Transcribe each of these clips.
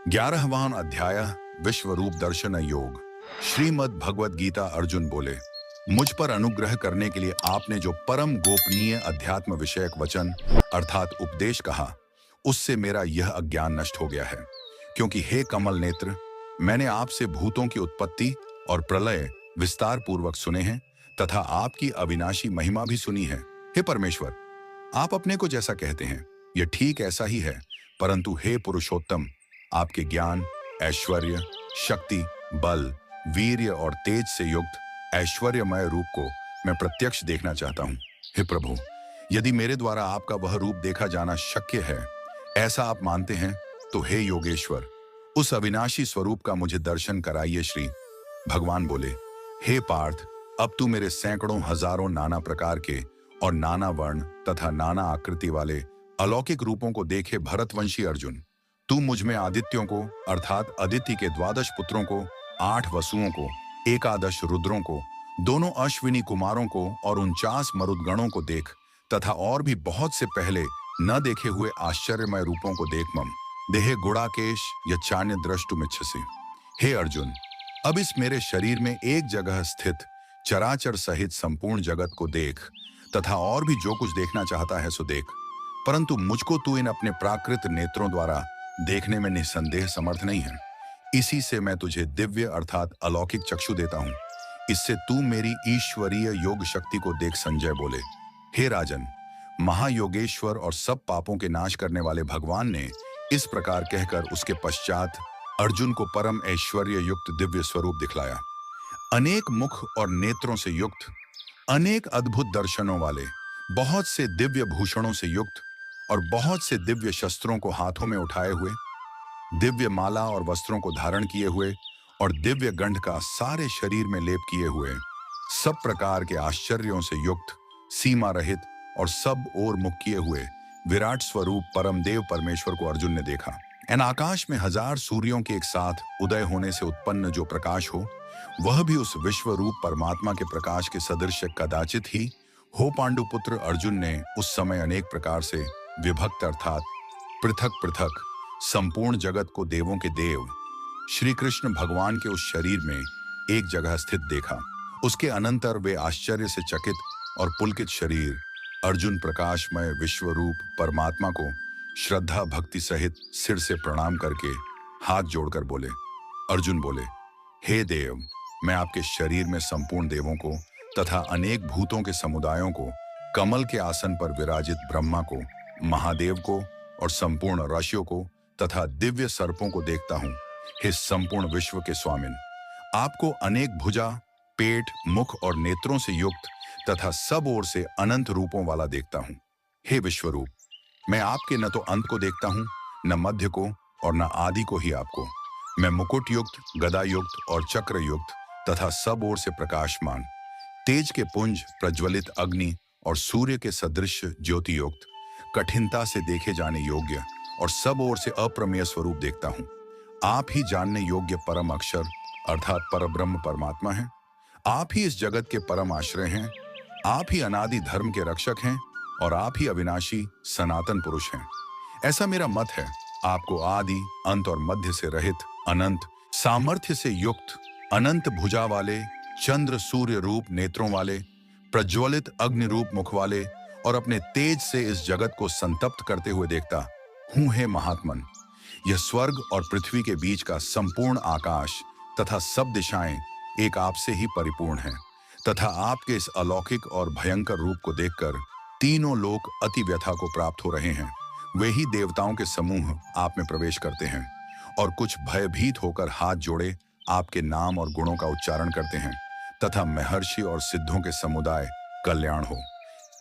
11वां अध्याय विश्व रूप दर्शन योग। श्रीमद् भगवद गीता। अर्जुन बोले, मुझ पर अनुग्रह करने के लिए आपने जो परम गोपनीय अध्यात्म विषयक वचन अर्थात उपदेश कहा, उससे मेरा यह अज्ञान नष्ट हो गया है। क्योंकि हे कमल नेत्र, मैंने आपसे भूतों की उत्पत्ति और प्रलय विस्तार पूर्वक सुने हैं तथा आपकी अविनाशी महिमा भी सुनी है। हे परमेश्वर, आप अपने को जैसा कहते हैं यह ठीक ऐसा ही है, परंतु हे पुरुषोत्तम, आपके ज्ञान, ऐश्वर्य, शक्ति, बल, वीर्य और तेज से युक्त ऐश्वर्यमय रूप को मैं प्रत्यक्ष देखना चाहता हूँ। हे प्रभु, यदि मेरे द्वारा आपका वह रूप देखा जाना शक्य है, ऐसा आप मानते हैं, तो हे योगेश्वर, उस अविनाशी स्वरूप का मुझे दर्शन कराइए। श्री भगवान बोले, हे पार्थ, अब तू मेरे सैकड़ों हजारों नाना प्रकार के और नाना वर्ण तथा नाना आकृति वाले अलौकिक रूपों को देखे। भरतवंशी अर्जुन, तू मुझ में आदित्यों को अर्थात अदिति के 12 पुत्रों को, 8 वसुओं को, 11 रुद्रों को, दोनों अश्विनी कुमारों को और 49 मरुदगणों को देख तथा और भी बहुत से पहले न देखे हुए आश्चर्यमय रूपों को देख। मम देहे गुड़ाकेश यच्चान्य द्रष्टुमिच्छसि। हे अर्जुन, अब इस मेरे शरीर में एक जगह स्थित चराचर सहित संपूर्ण जगत को देख तथा और भी जो कुछ देखना चाहता है सो देख, परंतु मुझको तू इन अपने प्राकृत नेत्रों द्वारा देखने में निसंदेह समर्थ नहीं है। इसी से मैं तुझे दिव्य अर्थात अलौकिक चक्षु देता हूं। इससे तू मेरी ईश्वरीय योग शक्ति को देख। संजय बोले, हे राजन, महायोगेश्वर और सब पापों के नाश करने वाले भगवान ने इस प्रकार कहकर उसके पश्चात अर्जुन को परम ऐश्वर्य युक्त दिव्य स्वरूप दिखलाया। अनेक मुख और नेत्रों से युक्त, अनेक अद्भुत दर्शनों वाले, बहुत से दिव्य भूषणों से युक्त और बहुत से दिव्य शस्त्रों को हाथों में उठाए हुए, दिव्य माला और वस्त्रों को धारण किए हुए और दिव्य गंध का सारे शरीर में लेप किए हुए, सब प्रकार के आश्चर्यों से युक्त, सीमा रहित और सब ओर मुख किए हुए विराट स्वरूप परमदेव परमेश्वर को अर्जुन ने देखा। एन आकाश में 1000 सूर्यों के एक साथ उदय होने से उत्पन्न जो प्रकाश हो, वह भी उस विश्व रूप परमात्मा के प्रकाश के सदृश कदाचित ही हो। पांडुपुत्र अर्जुन ने उस समय अनेक प्रकार से विभक्त अर्थात पृथक पृथक संपूर्ण जगत को देवों के देव श्री कृष्ण भगवान के उस शरीर में एक जगह स्थित देखा। उसके अनंतर वे आश्चर्य से चकित और पुलकित शरीर अर्जुन प्रकाशमय विश्व रूप परमात्मा को श्रद्धा भक्ति सहित सिर से प्रणाम करके हाथ जोड़कर बोले। अर्जुन बोले, हे देव, मैं आपके शरीर में संपूर्ण देवों को तथा अनेक भूतों के समुदायों को, कमल के आसन पर विराजित ब्रह्मा को, महादेव को और संपूर्ण ऋषियों को तथा दिव्य सर्पों को देखता हूं। हे संपूर्ण विश्व के स्वामिन, आपको अनेक भुजा, पेट, मुख और नेत्रों से युक्त तथा सब ओर से अनंत रूपों वाला देखता हूं। हे विश्वरूप, मैं आपके न तो अंत को देखता हूं, न मध्य को और न आदि को ही आपको। मैं मुकुट युक्त, गदा युक्त और चक्र युक्त तथा सब ओर से प्रकाशमान, तेज के पुंज, प्रज्वलित अग्नि और सूर्य के सदृश ज्योति युक्त, कठिनता से देखे जाने योग्य और सब ओर से अप्रमेय स्वरूप देखता हूं। आप ही जानने योग्य परम अक्षर अर्थात परब्रह्म परमात्मा हैं। आप ही इस जगत के परम आश्रय हैं। आप ही अनादि धर्म के रक्षक हैं और आप ही अविनाशी सनातन पुरुष हैं। ऐसा मेरा मत है। आपको आदि, अंत और मध्य से रहित, अनंत सामर्थ्य से युक्त, अनंत भुजा वाले, चंद्र सूर्य रूप नेत्रों वाले, प्रज्वलित अग्नि रूप मुख वाले और अपने तेज से इस जगत को संतप्त करते हुए देखता हूं। हे महात्मन, यह स्वर्ग और पृथ्वी के बीच का संपूर्ण आकाश तथा सब दिशाएं एक आपसे ही परिपूर्ण हैं तथा आपके इस अलौकिक और भयंकर रूप को देखकर तीनों लोक अति व्यथा को प्राप्त हो रहे हैं। वे ही देवताओं के समूह आप में प्रवेश करते हैं और कुछ भयभीत होकर हाथ जोड़े आपके नाम और गुणों का उच्चारण करते हैं तथा महर्षि और सिद्धों के समुदाय कल्याण हो,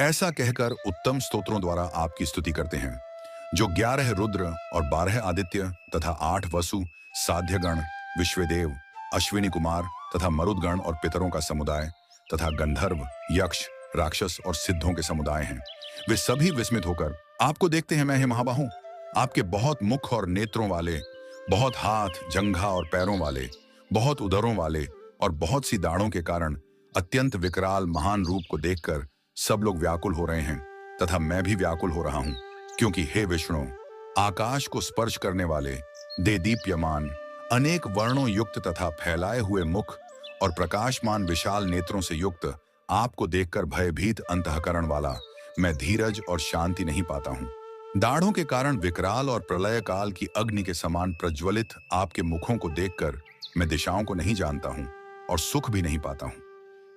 ऐसा कहकर उत्तम स्तोत्रों द्वारा आपकी स्तुति करते हैं। जो 11 रुद्र और 12 आदित्य तथा 8 वसु, साध्यगण, विश्वदेव, अश्विनी कुमार तथा मरुदगण और पितरों का समुदाय तथा गंधर्व, यक्ष, राक्षस और सिद्धों के समुदाय हैं, वे सभी विस्मित होकर आपको देखते हैं। मैं हे महाबाहु, आपके बहुत मुख और नेत्रों वाले, बहुत हाथ, जंघा और पैरों वाले, बहुत उदरों वाले और बहुत सी दाढ़ों के कारण अत्यंत विकराल महान रूप को देखकर सब लोग व्याकुल हो रहे हैं तथा मैं भी व्याकुल हो रहा हूं। क्योंकि हे विष्णु, आकाश को स्पर्श करने वाले, देदीप्यमान, अनेक वर्णों युक्त तथा फैलाए हुए मुख और प्रकाशमान विशाल नेत्रों से युक्त आपको देखकर भयभीत अंतःकरण वाला मैं धीरज और शांति नहीं पाता हूँ। दाढ़ों के कारण विकराल और प्रलय काल की अग्नि के समान प्रज्वलित आपके मुखों को देखकर मैं दिशाओं को नहीं जानता हूँ और सुख भी नहीं पाता हूँ।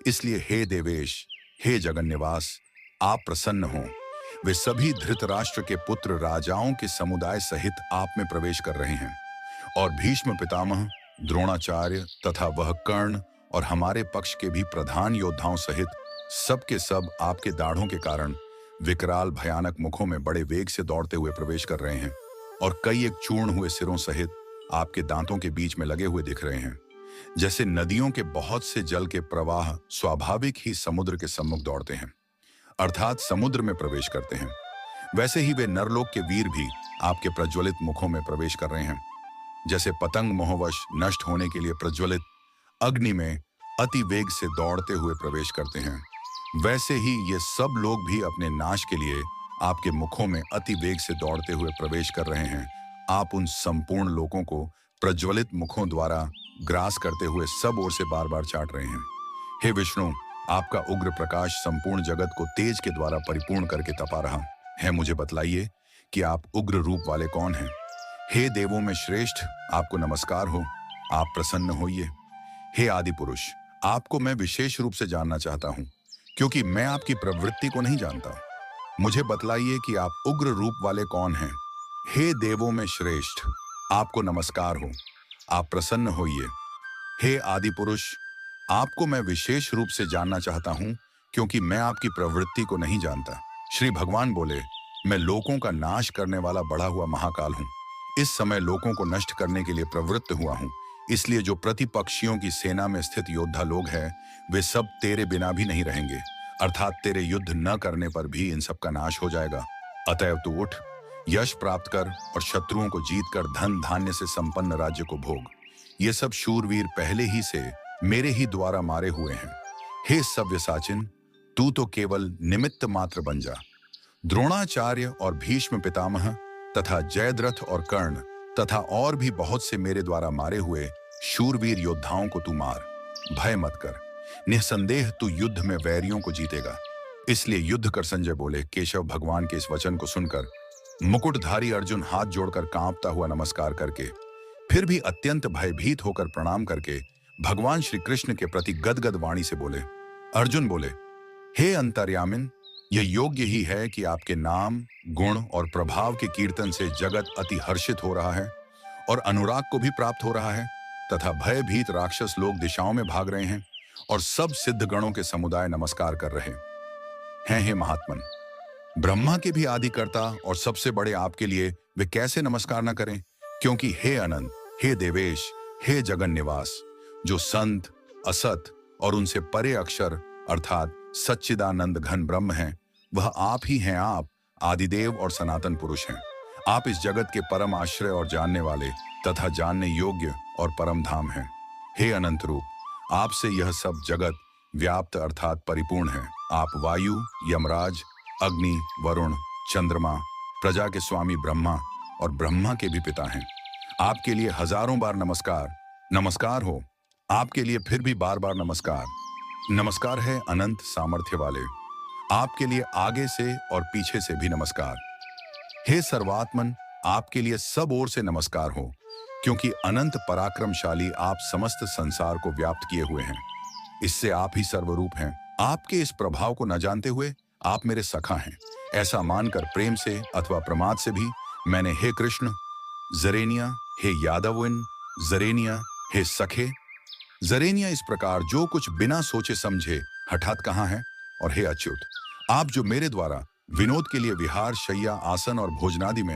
इसलिए हे देवेश, हे जगन्निवास, आप प्रसन्न हो। वे सभी धृतराष्ट्र के पुत्र राजाओं के समुदाय सहित आप में प्रवेश कर रहे हैं और भीष्म पितामह, द्रोणाचार्य तथा वह कर्ण और हमारे पक्ष के भी प्रधान योद्धाओं सहित सब के सब आपके दाढ़ों के कारण विकराल भयानक मुखों में बड़े वेग से दौड़ते हुए प्रवेश कर रहे हैं और कई एक चूर्ण हुए सिरों सहित आपके दांतों के बीच में लगे हुए दिख रहे हैं। जैसे नदियों के बहुत से जल के प्रवाह स्वाभाविक ही समुद्र के सम्मुख दौड़ते हैं, अर्थात समुद्र में प्रवेश करते हैं, वैसे ही वे नरलोक के वीर भी आपके प्रज्वलित मुखों में प्रवेश कर रहे हैं। जैसे पतंग मोहवश नष्ट होने के लिए प्रज्वलित अग्नि में अति वेग से दौड़ते हुए प्रवेश करते हैं, वैसे ही ये सब लोग भी अपने नाश के लिए आपके मुखों में अति वेग से दौड़ते हुए प्रवेश कर रहे हैं। आप उन संपूर्ण लोगों को प्रज्वलित मुखों द्वारा ग्रास करते हुए सब ओर से बार बार चाट रहे हैं। हे विष्णु, आपका उग्र प्रकाश संपूर्ण जगत को तेज के द्वारा परिपूर्ण करके तपा रहा है। मुझे बतलाइए कि आप उग्र रूप वाले कौन हैं? हे देवों में श्रेष्ठ, आपको नमस्कार हो, आप प्रसन्न होइए। हे आदि पुरुष, आपको मैं विशेष रूप से जानना चाहता हूं, क्योंकि मैं आपकी प्रवृत्ति को नहीं जानता। मुझे बतलाइए कि आप उग्र रूप वाले कौन हैं? हे देवों में श्रेष्ठ, आपको नमस्कार हो, आप प्रसन्न होइए। हे आदि पुरुष, आपको मैं विशेष रूप से जानना चाहता हूं, क्योंकि मैं आपकी प्रवृत्ति को नहीं जानता। श्री भगवान बोले, मैं लोकों का नाश करने वाला बढ़ा हुआ महाकाल हूं। इस समय लोकों को नष्ट करने के लिए प्रवृत्त हुआ हूं। इसलिए जो प्रतिपक्षियों की सेना में स्थित योद्धा लोग हैं, वे सब तेरे बिना भी नहीं रहेंगे, अर्थात तेरे युद्ध न करने पर भी इन सब का नाश हो जाएगा। अतएव तू उठ, यश प्राप्त कर और शत्रुओं को जीतकर धन धान्य से संपन्न राज्य को भोग। ये सब शूरवीर पहले ही से मेरे ही द्वारा मारे हुए हैं। हे सव्यसाचिन, तू तो केवल निमित्त मात्र बन जा। द्रोणाचार्य और भीष्म पितामह तथा जयद्रथ और कर्ण तथा और भी बहुत से मेरे द्वारा मारे हुए शूरवीर योद्धाओं को तू मार। भय मत कर, निसंदेह तू युद्ध में वैरियों को जीतेगा। इसलिए युद्ध कर। संजय बोले। केशव भगवान के इस वचन को सुनकर मुकुटधारी अर्जुन हाथ जोड़कर कांपता हुआ नमस्कार करके फिर भी अत्यंत भयभीत होकर प्रणाम करके भगवान श्री कृष्ण के प्रति गदगद वाणी से बोले। अर्जुन बोले, हे अंतर्यामिन, यह योग्य ही है कि आपके नाम, गुण और प्रभाव के कीर्तन से जगत अति हर्षित हो रहा है और अनुराग को भी प्राप्त हो रहा है, तथा भयभीत राक्षस लोग दिशाओं में भाग रहे हैं और सब सिद्ध गणों के समुदाय नमस्कार कर रहे हैं। हे महात्मन, ब्रह्मा के भी आदिकर्ता और सबसे बड़े आपके लिए वे कैसे नमस्कार न करें? क्योंकि हे अनंत, हे देवेश, हे जगन्निवास, जो संत, असत और उनसे परे अक्षर अर्थात सच्चिदानंद घन ब्रह्म हैं, वह आप ही हैं। आप आदिदेव और सनातन पुरुष हैं। आप इस जगत के परम आश्रय और जानने वाले तथा जानने योग्य और परम धाम हैं। हे अनंत रूप, आपसे यह सब जगत व्याप्त अर्थात परिपूर्ण है। आप वायु, यमराज, अग्नि, वरुण, चंद्रमा, प्रजा के स्वामी ब्रह्मा और ब्रह्मा के भी पिता हैं। आपके लिए हजारों बार नमस्कार, नमस्कार हो। आपके लिए फिर भी बार बार नमस्कार, नमस्कार है अनंत सामर्थ्य वाले। आपके लिए आगे से और पीछे से भी नमस्कार। हे सर्वात्मन, आपके लिए सब ओर से नमस्कार हो, क्योंकि अनंत पराक्रमशाली आप समस्त संसार को व्याप्त किए हुए हैं। इससे आप ही सर्वरूप हैं। आपके इस प्रभाव को न जानते हुए आप मेरे सखा हैं, ऐसा मानकर प्रेम से अथवा प्रमाद से भी मैंने हे कृष्ण जरेनिया, हे यादविन जरेनिया, हे सखे जरेनिया, इस प्रकार जो कुछ बिना सोचे समझे हठात कहा है। और हे अच्युत, आप जो मेरे द्वारा विनोद के लिए विहार, शैया, आसन और भोजनादि में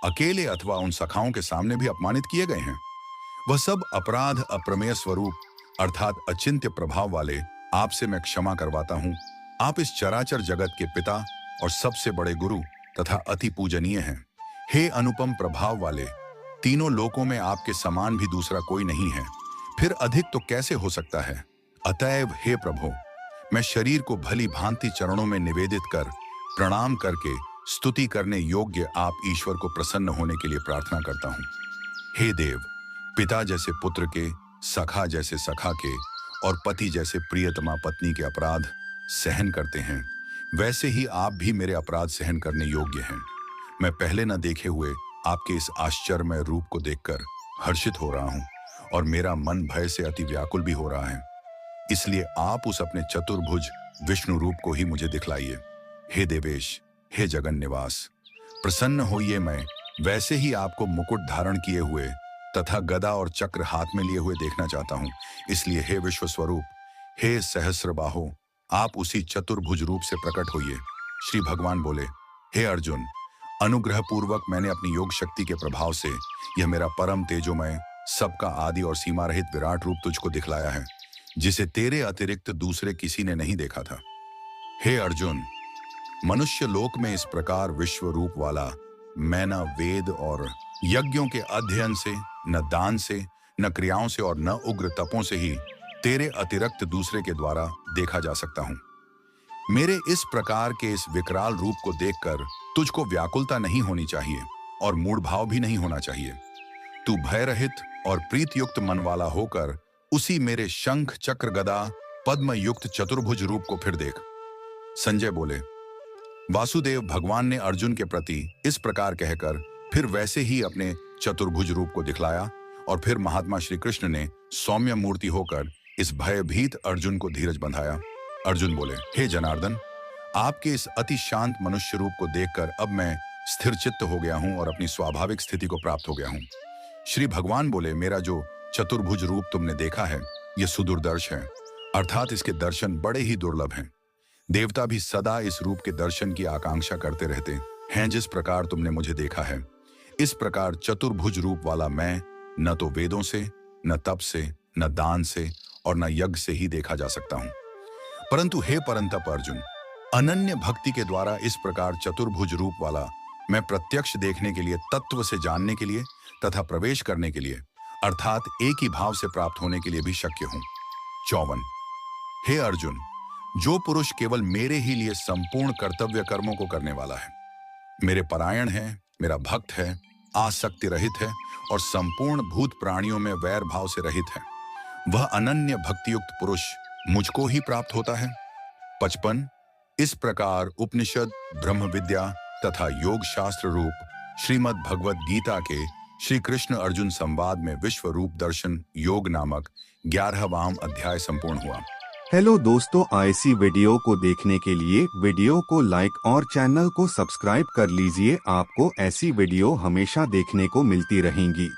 अकेले अथवा उन सखाओं के सामने भी अपमानित किए गए हैं, वह सब अपराध अप्रमेय स्वरूप अर्थात अचिंत्य प्रभाव वाले आपसे मैं क्षमा करवाता हूं। आप इस चराचर जगत के पिता और सबसे बड़े गुरु तथा अति पूजनीय हैं। हे अनुपम प्रभाव वाले, तीनों लोकों में आपके समान भी दूसरा कोई नहीं है, फिर अधिक तो कैसे हो सकता है? अतएव हे प्रभु, मैं शरीर को भली भांति चरणों में निवेदित कर प्रणाम करके स्तुति करने योग्य आप ईश्वर को प्रसन्न होने के लिए प्रार्थना करता हूँ। हे देव, पिता जैसे पुत्र के, सखा जैसे सखा के और पति जैसे प्रियतमा पत्नी के अपराध सहन करते हैं, वैसे ही आप भी मेरे अपराध सहन करने योग्य हैं। मैं पहले न देखे हुए आपके इस आश्चर्यमय रूप को देखकर हर्षित हो रहा हूं और मेरा मन भय से अति व्याकुल भी हो रहा है। इसलिए आप उस अपने चतुर्भुज विष्णु रूप को ही मुझे दिखलाइए। हे देवेश, हे जगन निवास, प्रसन्न होइए। मैं वैसे ही आपको मुकुट धारण किए हुए तथा गदा और चक्र हाथ में लिए हुए देखना चाहता हूं। इसलिए हे विश्व स्वरूप, हे सहस्रबाहो, आप उसी चतुर्भुज रूप से प्रकट होइए। श्री भगवान बोले, हे अर्जुन, अनुग्रह पूर्वक मैंने अपनी योग शक्ति के प्रभाव से यह मेरा परम तेजोमय, सबका आदि और सीमा रहित विराट रूप तुझको दिखलाया है, जिसे तेरे अतिरिक्त दूसरे किसी ने नहीं देखा था। हे अर्जुन, मनुष्य लोक में इस प्रकार विश्व रूप वाला मैं न वेद और यज्ञों के अध्ययन से, न दान से, न क्रियाओं से और न उग्र तपों से ही तेरे अतिरिक्त दूसरे के द्वारा देखा जा सकता हूं। मेरे इस प्रकार के इस विकराल रूप को देखकर तुझको व्याकुलता नहीं होनी चाहिए और मूढ़ भाव भी नहीं होना चाहिए। तू भय रहित और प्रीत युक्त मन वाला होकर उसी मेरे शंख चक्र गदा पद्म युक्त चतुर्भुज रूप को फिर देख। संजय बोले, वासुदेव भगवान ने अर्जुन के प्रति इस प्रकार कहकर फिर वैसे ही अपने चतुर्भुज रूप को दिखलाया और फिर महात्मा श्री कृष्ण ने सौम्य मूर्ति होकर इस भयभीत अर्जुन को धीरज बंधाया। अर्जुन बोले, हे जनार्दन, आपके इस अति शांत मनुष्य रूप को देखकर अब मैं स्थिर चित्त हो गया हूं और अपनी स्वाभाविक स्थिति को प्राप्त हो गया हूं। श्री भगवान बोले, मेरा जो चतुर्भुज रूप तुमने देखा है यह सुदुर्दर्श है, अर्थात इसके दर्शन बड़े ही दुर्लभ हैं। देवता भी सदा इस रूप के दर्शन की आकांक्षा करते रहते हैं। जिस प्रकार तुमने मुझे देखा है, इस प्रकार चतुर्भुज रूप वाला मैं न तो वेदों से, न तप से, न दान से और न यज्ञ से ही देखा जा सकता हूं। परंतु हे परंतप अर्जुन, अनन्य भक्ति के द्वारा इस प्रकार चतुर्भुज रूप वाला मैं प्रत्यक्ष देखने के लिए, तत्व से जानने के लिए तथा प्रवेश करने के लिए, अर्थात एक ही भाव से प्राप्त होने के लिए भी शक्य हूं। 54। हे अर्जुन, जो पुरुष केवल मेरे ही लिए संपूर्ण कर्तव्य कर्मों को करने वाला है, मेरे परायण है, मेरा भक्त है, आसक्ति रहित है और संपूर्ण भूत प्राणियों में वैर भाव से रहित है, वह अनन्य भक्तियुक्त पुरुष मुझको ही प्राप्त होता है। 55। इस प्रकार उपनिषद, ब्रह्म विद्या तथा योग शास्त्र रूप श्रीमद् भगवद गीता के श्री कृष्ण अर्जुन संवाद में विश्व रूप दर्शन योग नामक 11वां अध्याय संपूर्ण हुआ। हेलो दोस्तों, ऐसी वीडियो को देखने के लिए वीडियो को लाइक और चैनल को सब्सक्राइब कर लीजिए। आपको ऐसी वीडियो हमेशा देखने को मिलती रहेंगी।